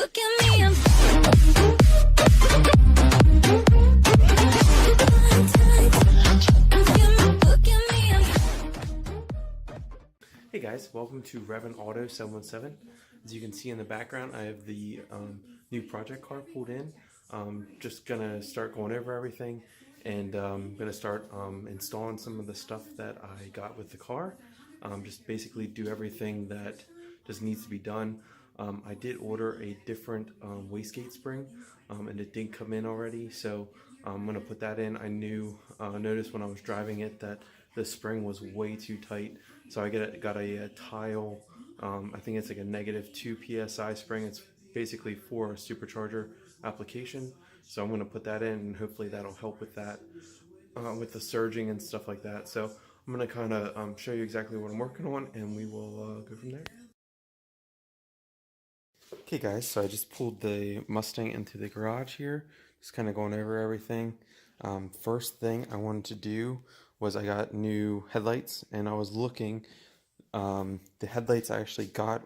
look at me, I'm Hey guys, welcome to Revin Auto 717. As you can see in the background, I have the new project car pulled in. Just gonna start going over everything, and gonna start installing some of the stuff that I got with the car. Just basically do everything that just needs to be done. I did order a different wastegate spring, and it did come in already, so I'm gonna put that in. I noticed when I was driving it that the spring was way too tight, so I got a tile. I think it's like a -2 psi spring. It's basically for a supercharger application, so I'm going to put that in, and hopefully that'll help with that, with the surging and stuff like that. So I'm going to kind of show you exactly what I'm working on, and we will go from there. Okay guys, so I just pulled the Mustang into the garage here, just kind of going over everything. First thing I wanted to do was I got new headlights, and I was looking. The headlights I actually got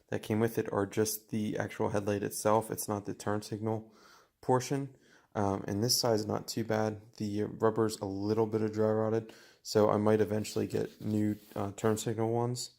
that came with it are just the actual headlight itself. It's not the turn signal portion. And this size is not too bad. The rubber's a little bit of dry rotted, so I might eventually get new turn signal ones.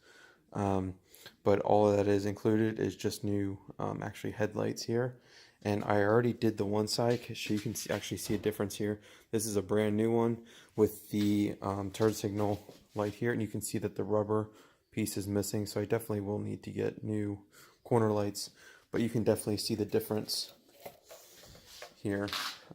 But all that is included is just new actually headlights here. And I already did the one side, so you can actually see a difference here. This is a brand new one with the turn signal light here, and you can see that the rubber piece is missing, so I definitely will need to get new corner lights. But you can definitely see the difference here.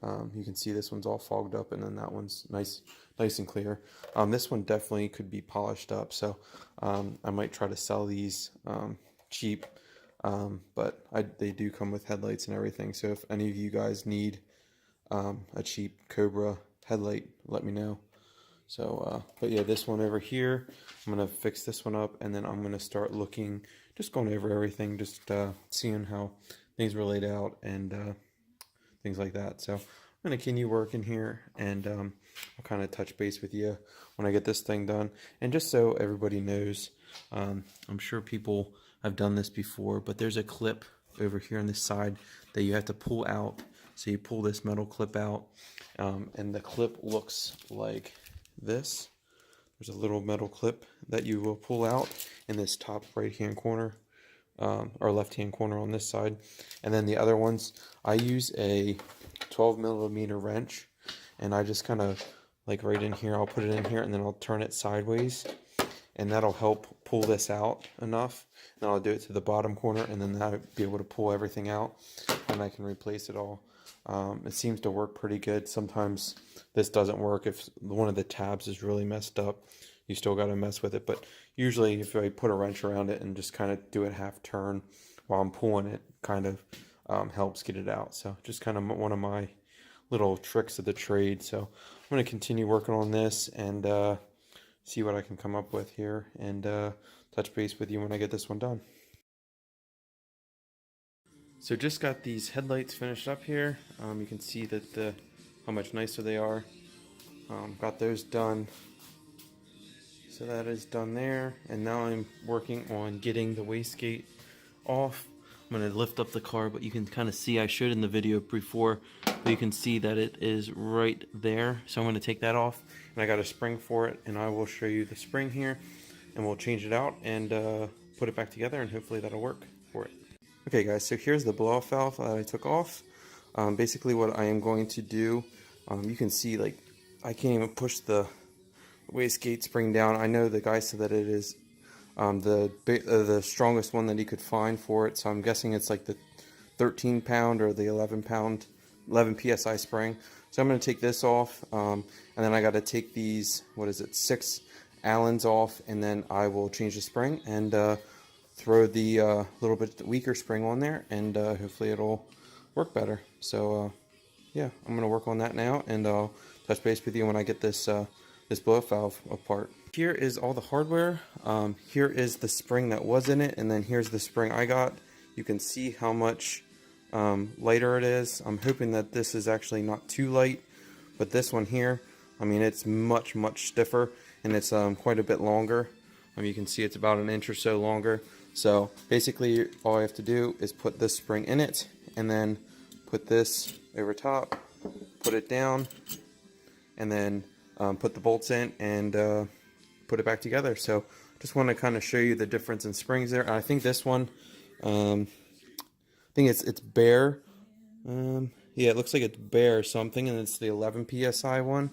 You can see this one's all fogged up, and then that one's nice and clear. This one definitely could be polished up, so I might try to sell these cheap. But they do come with headlights and everything, so if any of you guys need a cheap Cobra headlight, let me know. So but yeah, this one over here, I'm gonna fix this one up, and then I'm gonna start looking, just going over everything, just seeing how things were laid out and things like that. So I'm gonna continue working here, and I'll kind of touch base with you when I get this thing done. And just so everybody knows, I'm sure people have done this before, but there's a clip over here on this side that you have to pull out. So you pull this metal clip out, and the clip looks like this. There's a little metal clip that you will pull out in this top right hand corner, or left hand corner on this side. And then the other ones, I use a 12mm wrench, and I just kind of like right in here, I'll put it in here, and then I'll turn it sideways, and that'll help pull this out enough. And I'll do it to the bottom corner, and then I'll be able to pull everything out, and I can replace it all. It seems to work pretty good. Sometimes this doesn't work. If one of the tabs is really messed up, you still got to mess with it. But usually if I put a wrench around it and just kind of do it half turn while I'm pulling it, kind of helps get it out. So just kind of one of my little tricks of the trade. So I'm going to continue working on this and see what I can come up with here, and touch base with you when I get this one done. So just got these headlights finished up here. You can see that how much nicer they are. Got those done. So that is done there, and now I'm working on getting the wastegate off. I'm going to lift up the car, but you can kind of see, I showed in the video before, but you can see that it is right there. So I'm going to take that off, and I got a spring for it, and I will show you the spring here, and we'll change it out and put it back together, and hopefully that'll work for it. Okay guys, so here's the blow-off valve that I took off. Basically what I am going to do, you can see, like, I can't even push the wastegate spring down. I know the guy said that it is the strongest one that he could find for it, so I'm guessing it's like the 13 pound or the 11 psi spring. So I'm going to take this off, and then I got to take these, 6 Allens off, and then I will change the spring and throw the little bit weaker spring on there, and hopefully it'll work better. So yeah, I'm going to work on that now, and I'll touch base with you when I get this this blow-off valve apart. Here is all the hardware. Here is the spring that was in it, and then here's the spring I got. You can see how much lighter it is. I'm hoping that this is actually not too light, but this one here, I mean, it's much stiffer, and it's quite a bit longer. You can see it's about an inch or so longer. So basically all I have to do is put this spring in it and then put this over top, put it down, and then put the bolts in and put it back together. So just want to kind of show you the difference in springs there. I think this one, I think it's bare. Yeah, it looks like it's bare, so I'm thinking it's the 11 psi one.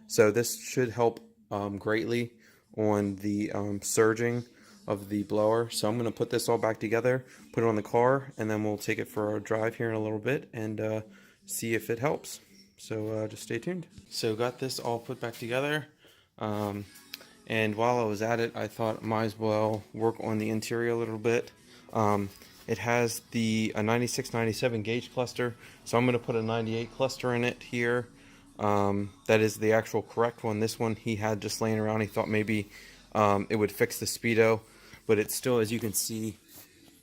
So this should help greatly on the surging of the blower. So I'm going to put this all back together, put it on the car, and then we'll take it for a drive here in a little bit and see if it helps. So just stay tuned. So got this all put back together. And while I was at it, I thought I might as well work on the interior a little bit. It has the 96-97 gauge cluster, so I'm going to put a 98 cluster in it here. That is the actual correct one. This one he had just laying around. He thought maybe it would fix the speedo, but it's still, as you can see,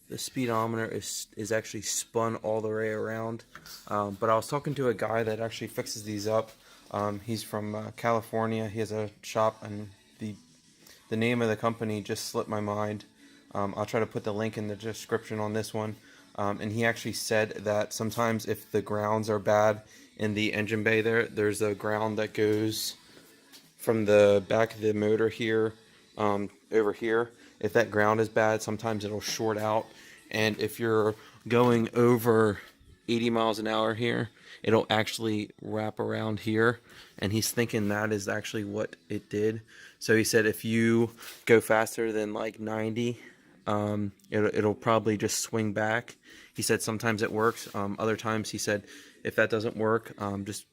the speedometer is actually spun all the way around. But I was talking to a guy that actually fixes these up. He's from California. He has a shop, and the name of the company just slipped my mind. I'll try to put the link in the description on this one. And he actually said that sometimes if the grounds are bad in the engine bay there's a ground that goes from the back of the motor here over here. If that ground is bad, sometimes it'll short out. And if you're going over 80 miles an hour here, it'll actually wrap around here. And he's thinking that is actually what it did. So he said if you go faster than like 90, it'll probably just swing back. He said sometimes it works. Other times he said if that doesn't work, just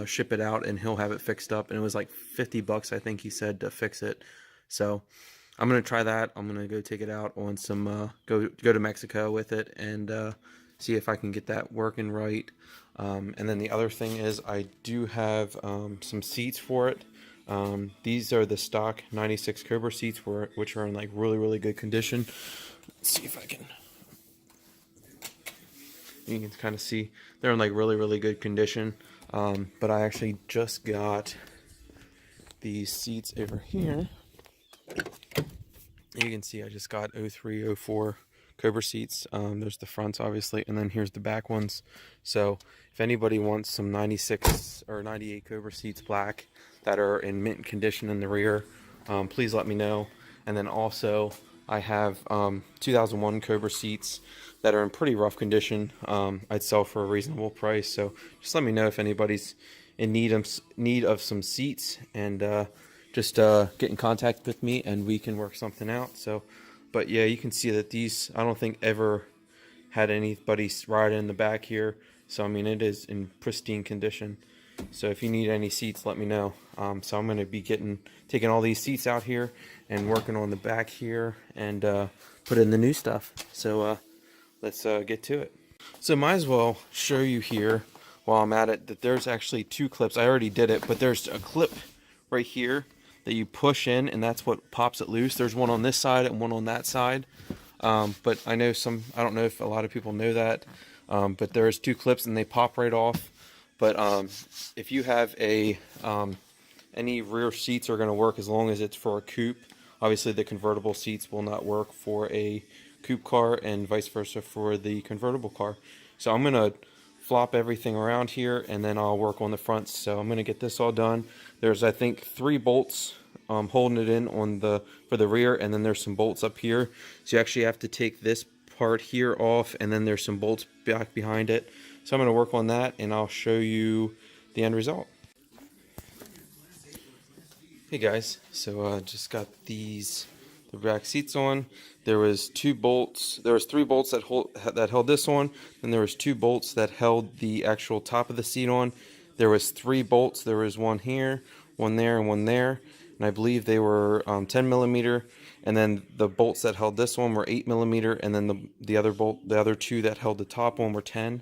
ship it out and he'll have it fixed up. And it was like 50 bucks, I think he said, to fix it. So I'm gonna try that. I'm gonna go take it out on some go to Mexico with it and see if I can get that working right. And then the other thing is I do have some seats for it. These are the stock 96 Cobra seats, which are in like really good condition. Let's see if I can. You can kind of see they're in like really good condition. But I actually just got these seats over here. You can see I just got 03, 04 Cobra seats. There's the fronts obviously, and then here's the back ones. So if anybody wants some 96 or 98 Cobra seats black that are in mint condition in the rear, please let me know. And then also I have 2001 Cobra seats that are in pretty rough condition. I'd sell for a reasonable price, so just let me know if anybody's in need of some seats, and just get in contact with me and we can work something out. So but yeah, you can see that these, I don't think ever had anybody ride in the back here. So I mean, it is in pristine condition. So if you need any seats, let me know. So I'm going to be taking all these seats out here and working on the back here and put in the new stuff. So let's get to it. So might as well show you here while I'm at it that there's actually two clips. I already did it, but there's a clip right here that you push in, and that's what pops it loose. There's one on this side and one on that side. But I don't know if a lot of people know that, but there's two clips and they pop right off. But if you have any rear seats are going to work as long as it's for a coupe. Obviously the convertible seats will not work for a coupe car, and vice versa for the convertible car. So I'm going to flop everything around here and then I'll work on the fronts. So I'm going to get this all done. There's, I think, 3 bolts holding it in for the rear, and then there's some bolts up here. So you actually have to take this part here off, and then there's some bolts back behind it. So I'm going to work on that and I'll show you the end result. Hey guys, so just got the back seats on. There was 3 bolts that held this on, and there was 2 bolts that held the actual top of the seat on. There was 3 bolts. There was one here, one there, and one there, and I believe they were 10 millimeter. And then the bolts that held this one were 8 millimeter, and then the other 2 that held the top one were 10.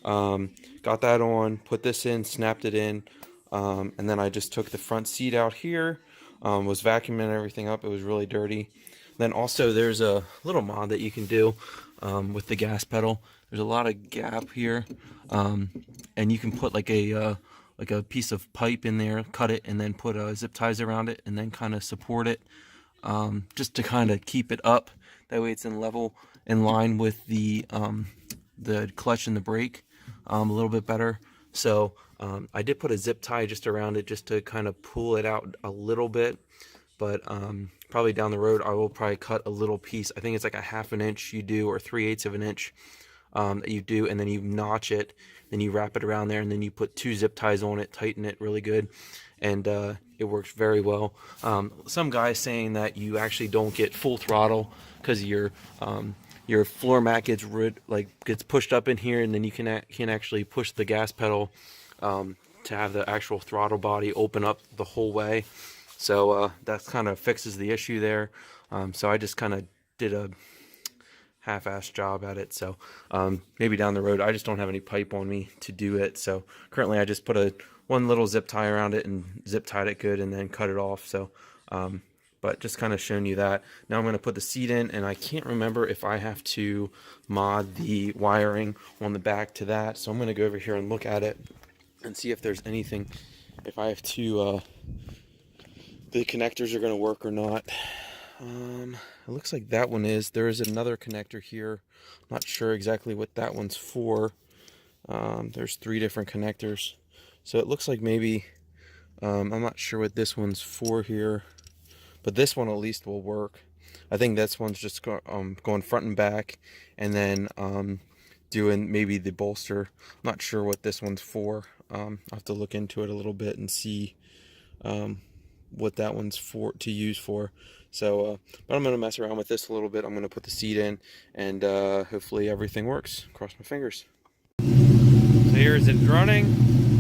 Got that on, put this in, snapped it in, and then I just took the front seat out here. Was vacuuming everything up. It was really dirty. Then also there's a little mod that you can do with the gas pedal. There's a lot of gap here, and you can put like a piece of pipe in there, cut it, and then put zip ties around it, and then kind of support it, just to kind of keep it up. That way it's in line with the clutch and the brake a little bit better. So I did put a zip tie just around it just to kind of pull it out a little bit. But probably down the road I will probably cut a little piece. I think it's like a 1/2 inch you do, or 3/8 of an inch that you do, and then you notch it, then you wrap it around there, and then you put 2 zip ties on it, tighten it really good, and it works very well. Some guys saying that you actually don't get full throttle because your floor mat gets pushed up in here, and then you can actually push the gas pedal to have the actual throttle body open up the whole way. So that kind of fixes the issue there. So I just kind of did a half-assed job at it. So maybe down the road, I just don't have any pipe on me to do it. So currently I just put one little zip tie around it and zip tied it good and then cut it off. So but just kind of showing you that. Now I'm going to put the seat in, and I can't remember if I have to mod the wiring on the back to that. So I'm going to go over here and look at it and see if there's anything, if I have to the connectors are going to work or not. It looks like that one is. There is another connector here. Not sure exactly what that one's for. There's 3 different connectors. So it looks like maybe, I'm not sure what this one's for here, but this one at least will work. I think this one's just going front and back, and then doing maybe the bolster. I'm not sure what this one's for. I'll have to look into it a little bit and see what that one's to use for. So but I'm going to mess around with this a little bit. I'm going to put the seat in, and hopefully everything works. Cross my fingers. So here's it running.